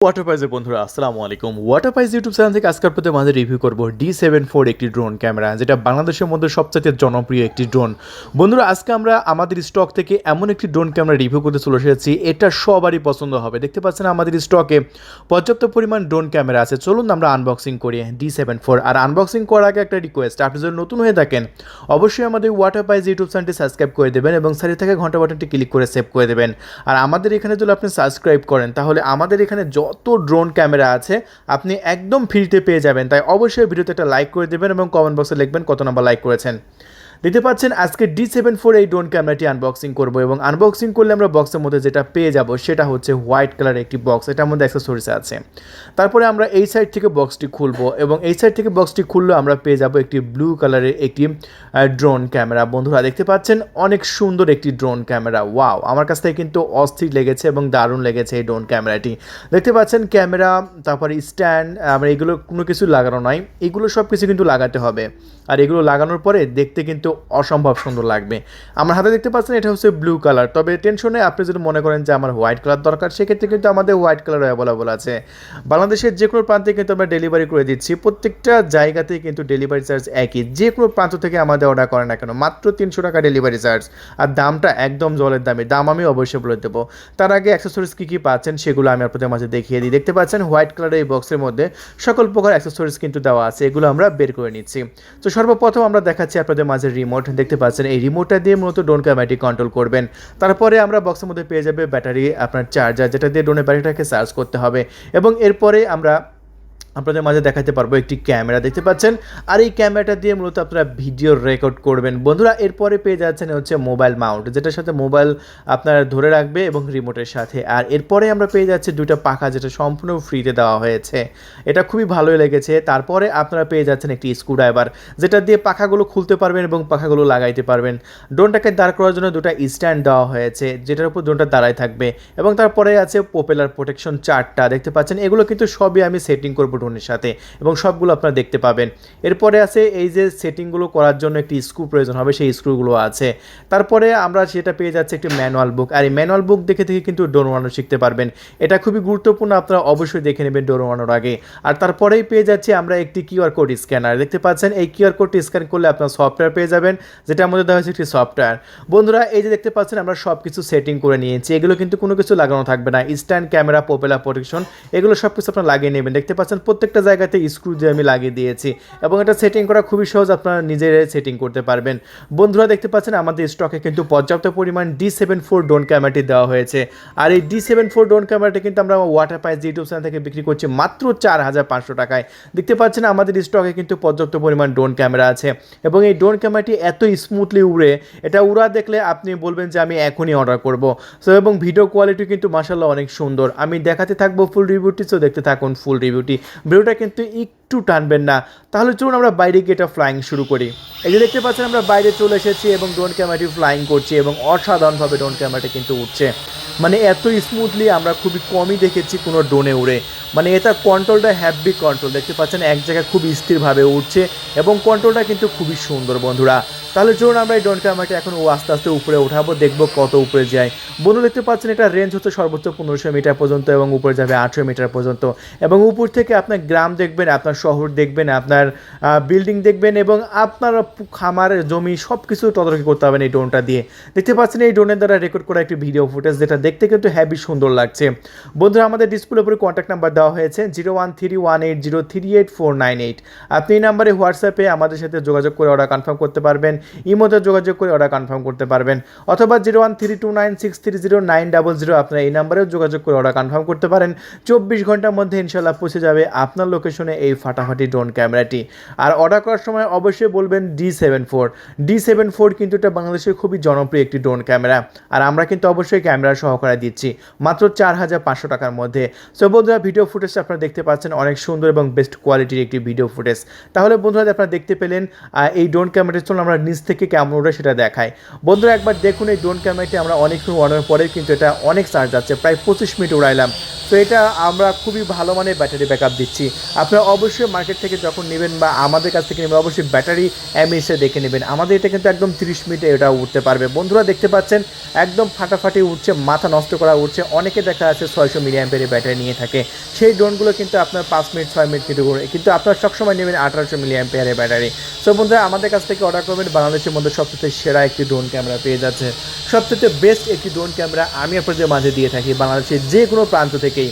ওয়াটারপাইজের বন্ধুরা আসসালামু আলাইকুম। ওয়াটারপাইজ ইউটিউব চ্যানেল থেকে আজকের প্রতি আমাদের রিভিউ করব D74 একটি ড্রোন ক্যামেরা, যেটা বাংলাদেশের মধ্যে সবচেয়ে জনপ্রিয় একটি ড্রোন। বন্ধুরা, আজকে আমরা আমাদের স্টক থেকে এমন একটি ড্রোন ক্যামেরা রিভিউ করতে চলে এসেছি, এটা সবারই পছন্দ হবে। দেখতে পাচ্ছেন আমাদের স্টকে পর্যাপ্ত পরিমাণ ড্রোন ক্যামেরা আছে। চলুন আমরা আনবক্সিং করি D74। আর আনবক্সিং করার আগে একটা রিকোয়েস্ট, আপনি যদি নতুন হয়ে থাকেন অবশ্যই আমাদের ওয়াটারপাইজ ইউটিউব চ্যানেলটি সাবস্ক্রাইব করে দেবেন এবং সাইডে থাকা ঘন্টা বাটনটি ক্লিক করে সেভ করে দেবেন। আর আমাদের এখানে যদি আপনি সাবস্ক্রাইব করেন তাহলে আমাদের এখানে যত ড্রোন ক্যামেরা আছে আপনি একদম ফ্রিতে পেয়ে যাবেন। তাই অবশ্যই ভিডিওতে একটা লাইক করে দেবেন এবং কমেন্ট বক্সে লিখবেন কত নাম্বার লাইক করেছেন। দেখতে পাচ্ছেন আজকে D74 এই ড্রোন ক্যামেরাটি আনবক্সিং করব এবং আনবক্সিং করলে আমরা বক্সের মধ্যে যেটা পেয়ে যাব সেটা হচ্ছে হোয়াইট কালারের একটি বক্স, এটার মধ্যে অ্যাক্সেসরিজ আছে। তারপরে আমরা এই সাইড থেকে বক্সটি খুলবো এবং এই সাইড থেকে বক্সটি খুললে আমরা পেয়ে যাব একটি ব্লু কালারের একটি ড্রোন ক্যামেরা। বন্ধুরা দেখতে পাচ্ছেন অনেক সুন্দর একটি ড্রোন ক্যামেরা। ওয়াও, আমার কাছ থেকে কিন্তু অস্থির লেগেছে এবং দারুণ লেগেছে এই ড্রোন ক্যামেরাটি। দেখতে পাচ্ছেন ক্যামেরা, তারপরে স্ট্যান্ড, আমরা এগুলো কোনো কিছু লাগানো নয়, এগুলো সব কিছু কিন্তু লাগাতে হবে। আর এগুলো লাগানোর পরে দেখতে কিন্তু অসম্ভব সুন্দর লাগবে। আমার হাতে দেখতে পাচ্ছেন এটা হচ্ছে ব্লু কালার, তবে টেনশনে আপনি যদি মনে করেন যে আমার হোয়াইট কালার দরকার, সেক্ষেত্রে কিন্তু আমাদের হোয়াইট কালার অ্যাভেলেবল আছে। বাংলাদেশের যে কোনো প্রান্তে কিন্তু আমরা ডেলিভারি করে দিচ্ছি, প্রত্যেকটা জায়গাতেই কিন্তু ডেলিভারি চার্জ একই। যে কোনো প্রান্ত থেকে আমাদের অর্ডার করে না কেন, মাত্র 300 টাকা ডেলিভারি চার্জ। আর দামটা একদম জলের দামে, দাম আমি অবশ্যই বলে দেবো। তার আগে অ্যাক্সেসরিজ কী কী পাচ্ছেন সেগুলো আমি আপনাদের মাঝে দেখিয়ে দিই। দেখতে পাচ্ছেন হোয়াইট কালারের এই বক্সের মধ্যে সকল প্রকার অ্যাক্সেসরিজ কিন্তু দেওয়া আছে, এগুলো আমরা বের করে নিচ্ছি। তো সর্বপ্রথম আমরা দেখাচ্ছি আপনাদের মাঝে রিমোট। দেখতে পাচ্ছেন এই রিমোটটা দিয়ে মূলত ড্রোন ক্যামেরাটি কন্ট্রোল করবেন। তারপরে আমরা বক্সের মধ্যে পেয়ে যাবে ব্যাটারি, আপনার চার্জার, যেটা দিয়ে ড্রোনের ব্যাটারিটাকে চার্জ করতে হবে। এবং এরপরে আমরা আপনাদের মাঝে দেখাতে পারবো একটি ক্যামেরা, দেখতে পাচ্ছেন। আর এই ক্যামেরাটা দিয়ে মূলত আপনারা ভিডিও রেকর্ড করবেন। বন্ধুরা এরপরে পেয়ে যাচ্ছেন হচ্ছে মোবাইল মাউন্ট, যেটার সাথে মোবাইল আপনারা ধরে রাখবে এবং রিমোটের সাথে। আর এরপরে আমরা পেয়ে যাচ্ছি দুইটা পাখা, যেটা সম্পূর্ণ ফ্রিতে দেওয়া হয়েছে, এটা খুবই ভালোই লেগেছে। তারপরে আপনারা পেয়ে যাচ্ছেন একটি স্ক্রুড্রাইভার, যেটা দিয়ে পাখাগুলো খুলতে পারবেন এবং পাখাগুলো লাগাইতে পারবেন। ড্রোনটাকে দাঁড় করার জন্য দুটো স্ট্যান্ড দেওয়া হয়েছে, যেটার উপর ড্রোনটা দাঁড়ায় থাকবে। এবং তারপরে আছে প্রপেলার প্রোটেকশন 4টা, দেখতে পাচ্ছেন। এগুলো কিন্তু সবই আমি সেটিং করবো ড্রোনের সাথে এবং সবগুলো আপনারা দেখতে পাবেন। এরপরে আছে এই যে সেটিংগুলো করার জন্য একটি স্ক্রু প্রয়োজন হবে, সেই স্ক্রুগুলো আছে। তারপরে আমরা সেটা পেয়ে যাচ্ছি একটি ম্যানুয়াল বুক। আর এই ম্যানুয়াল বুক দেখে কিন্তু ড্রোন উড়ানো শিখতে পারবেন। এটা খুবই গুরুত্বপূর্ণ, আপনারা অবশ্যই দেখে নেবেন ড্রোন উড়ানোর আগে। আর তারপরেই পেয়ে যাচ্ছি আমরা একটি কিউআর কোড স্ক্যানার। দেখতে পাচ্ছেন এই কিউআর কোডটি স্ক্যান করলে আপনার সফটওয়্যার পেয়ে যাবেন, যেটার মধ্যে দেওয়া হয়েছে একটি সফটওয়্যার। বন্ধুরা এই যে দেখতে পাচ্ছেন আমরা সব কিছু সেটিং করে নিয়েছি, এগুলো কিন্তু কোনো কিছু লাগানো থাকবে না। স্ট্যান্ড, ক্যামেরা, প্রপেলার প্রোটেকশন, এগুলো সব কিছু আপনারা লাগিয়ে নেবেন। দেখতে পাচ্ছেন প্রত্যেকটা জায়গাতে স্ক্রু দিয়ে আমি লাগিয়ে দিয়েছি এবং এটা সেটিং করা খুবই সহজ, আপনারা নিজেরাই সেটিং করতে পারবেন। বন্ধুরা দেখতে পাচ্ছেন আমাদের স্টকে কিন্তু পর্যাপ্ত পরিমাণ D74 ড্রোন ক্যামেরাটি দেওয়া হয়েছে। আর এই D74 ড্রোন ক্যামেরাটি কিন্তু আমরা ওয়াটারপাইজ ইউটিউব চ্যানেল থেকে বিক্রি করছি মাত্র 4500 টাকায়। দেখতে পাচ্ছেন আমাদের স্টকে কিন্তু পর্যাপ্ত পরিমাণ ড্রোন ক্যামেরা আছে এবং এই ড্রোন ক্যামেরাটি এত স্মুথলি উড়ে, এটা উড়া দেখলে আপনি বলবেন যে আমি এখনই অর্ডার করব। সো এবং ভিডিও কোয়ালিটি কিন্তু মাশাআল্লাহ অনেক সুন্দর। আমি দেখাতে থাকবো ফুল রিভিউটি, সো দেখতে থাকুন ফুল রিভিউটি। ভিডিওটা কিন্তু একটু টানবেন না। তাহলে চলুন আমরা বাইরে গিয়ে এটা ফ্লাইং শুরু করি। এই যে দেখতে পাচ্ছেন আমরা বাইরে চলে এসেছি এবং ড্রোন ক্যামেরাটি ফ্লাইং করছি এবং অসাধারণভাবে ড্রোন ক্যামেরাটি কিন্তু উঠছে। মানে এত স্মুথলি আমরা খুবই কমই দেখেছি কোনো ড্রোনে উড়ে। মানে এটা কন্ট্রোলটা হ্যাভি কন্ট্রোল, দেখতে পাচ্ছেন এক জায়গায় খুব স্থিরভাবে উঠছে এবং কন্ট্রোলটা কিন্তু খুবই সুন্দর। বন্ধুরা তাহলে চলুন আমরা এই ড্রোন ক্যামেরাটি এখন আস্তে আস্তে উপরে উঠাবো, দেখবো কত উপরে যায়। বন্ধু দেখতে পাচ্ছেন এটা রেঞ্জ হচ্ছে সর্বোচ্চ 1500 মিটার পর্যন্ত এবং উপরে যাবে 800 মিটার পর্যন্ত। এবং উপর থেকে আপনার গ্রাম দেখবেন, আপনার শহর দেখবেন, আপনার বিল্ডিং দেখবেন এবং আপনার খামার, জমি সব কিছু তদারকি করতে পারবেন এই ড্রোনটা দিয়ে। দেখতে পাচ্ছেন এই ড্রোনের দ্বারা রেকর্ড করা একটি ভিডিও ফুটেজ, যেটা দেখতে কিন্তু হ্যাভি সুন্দর লাগছে। বন্ধুরা আমাদের ডিসপ্লের উপরে কন্ট্যাক্ট নাম্বার দেওয়া হয়েছে 013180384988। আপনি এই নাম্বারে হোয়াটসঅ্যাপে আমাদের সাথে যোগাযোগ করে অর্ডার কনফার্ম করতে পারবেন, ইমোতে যোগাযোগ করে অর্ডার কনফার্ম করতে পারবেন, অথবা 013296300900 আপনারা এই নাম্বারেও যোগাযোগ করে অর্ডার কনফার্ম করতে পারেন। 24 ঘন্টার মধ্যে ইনশাল্লাহ পৌঁছে যাবে আপনার লোকেশনে এই ফাটাফাটি ড্রোন ক্যামেরাটি। আর অর্ডার করার সময় অবশ্যই বলবেন D74 কিন্তু এটা বাংলাদেশের খুবই জনপ্রিয় একটি ড্রোন ক্যামেরা। আর আমরা কিন্তু অবশ্যই ক্যামেরা সহকারে দিচ্ছি মাত্র 4500 টাকার মধ্যে। সো বন্ধুরা ভিডিও ফুটেজ আপনারা দেখতে পাচ্ছেন অনেক সুন্দর এবং বেস্ট কোয়ালিটির একটি ভিডিও ফুটেজ। তাহলে বন্ধুরা আপনারা দেখতে পেলেন এই ড্রোন ক্যামেরাটি, চলুন আমরা নিচ থেকে কেমন ওঠে সেটা দেখায়। বন্ধুরা একবার দেখুন এই ড্রোন ক্যামেরাটি আমরা অনেকক্ষণ ওড়ানোর পরে কিন্তু এটা অনেক চার্জ যাচ্ছে, প্রায় 25 মিনিট উড়াইলাম। তো এটা আমরা খুবই ভালো মানের ব্যাটারি ব্যাকআপ দিচ্ছি। আপনারা অবশ্যই মার্কেট থেকে যখন নেবেন বা আমাদের কাছ থেকে নেবেন অবশ্যই ব্যাটারি এমএএইচে দেখে নেবেন। আমাদের এটা কিন্তু একদম 30 মিনিটে এটা উঠতে পারবে। বন্ধুরা দেখতে পাচ্ছেন একদম ফাটাফাটি উঠছে, মাথা নষ্ট করা উঠছে। অনেকে দেখা যাচ্ছে 600 মিলিঅ্যাম্পিয়ারের ব্যাটারি নিয়ে থাকে, সেই ড্রোনগুলো কিন্তু আপনার 5 মিনিট 6 মিনিট কিন্তু আপনারা সবসময় নেবেন 1800 মিলিঅ্যাম্পিয়ারের ব্যাটারি। সো বন্ধুরা আমাদের কাছ থেকে অর্ডার করবেন, বাংলাদেশের মধ্যে সবচেয়ে সেরা একটি ড্রোন ক্যামেরা পেয়ে যাচ্ছে। সবচেয়ে বেস্ট একটি ড্রোন ক্যামেরা আমি আপনাদের মাঝে দিয়ে থাকি বাংলাদেশের যে কোনো প্রান্ত থেকেই।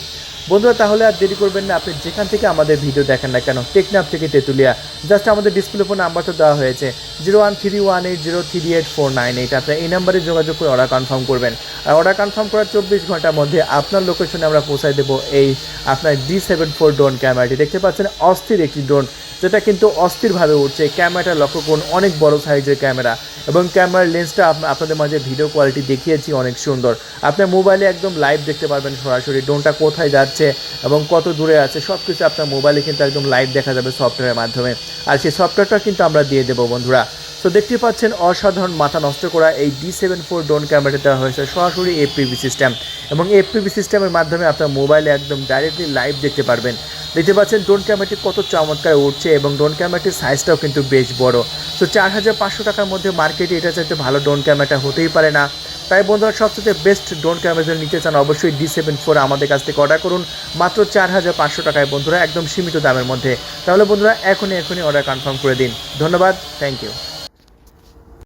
বন্ধুরা তাহলে আর দেরি করবেন না, আপনি যেখান থেকে আমাদের ভিডিও দেখেন না কেন, টেকনাফ থেকে তেঁতুলিয়া, জাস্ট আমাদের ডিসপ্লে ফোন নাম্বার তো দেওয়া হয়েছে 0131803849। আপনার এই নাম্বারে যোগাযোগ করে অর্ডার কনফার্ম করবেন। আর অর্ডার কনফার্ম করার 24 ঘন্টার মধ্যে আপনার লোকেশনে আমরা পৌঁছায় দেবো এই আপনার D74 ড্রোন ক্যামেরাটি। দেখতে পাচ্ছেন অস্থির একটি ড্রোন, যেটা কিন্তু অস্থিরভাবে উঠছে। ক্যামেরাটা লক্ষ্য করুন, অনেক বড় সাইজের ক্যামেরা এবং ক্যামেরার লেন্সটা আপনাদের মাঝে ভিডিও কোয়ালিটি দেখিয়েছি অনেক সুন্দর। আপনার মোবাইলে একদম লাইভ দেখতে পারবেন সরাসরি ড্রোনটা কোথায় যাচ্ছে এবং কত দূরে আছে, সব কিছু আপনার মোবাইলে কিন্তু একদম লাইভ দেখা যাবে সফটওয়্যারের মাধ্যমে। আর সেই সফটওয়্যারটা কিন্তু আমরা দিয়ে দেবো বন্ধুরা। তো দেখতে পাচ্ছেন অসাধারণ মাথা নষ্ট করা এই D74 ড্রোন ক্যামেরাটা দেওয়া হয়েছে সরাসরি FPV সিস্টেম, এবং FPV সিস্টেমের মাধ্যমে আপনার মোবাইলে একদম ডাইরেক্টলি লাইভ দেখতে পারবেন। দেখতে পাচ্ছেন ড্রোন ক্যামেরাটি কত চমৎকার উঠছে এবং ড্রোন ক্যামেরাটির সাইজটাও কিন্তু বেশ বড়। তো 4500 টাকার মধ্যে মার্কেটে এটা চাইতে ভালো ড্রোন ক্যামেরাটা হতেই পারে না। তাই বন্ধুরা সবচেয়ে বেস্ট ড্রোন ক্যামেরা যদি নিতে চান অবশ্যই D74 আমাদের কাছ থেকে অর্ডার করুন মাত্র 4500 টাকায় বন্ধুরা, একদম সীমিত দামের মধ্যে। তাহলে বন্ধুরা এখনই অর্ডার কনফার্ম করে দিন। ধন্যবাদ, থ্যাংক ইউ।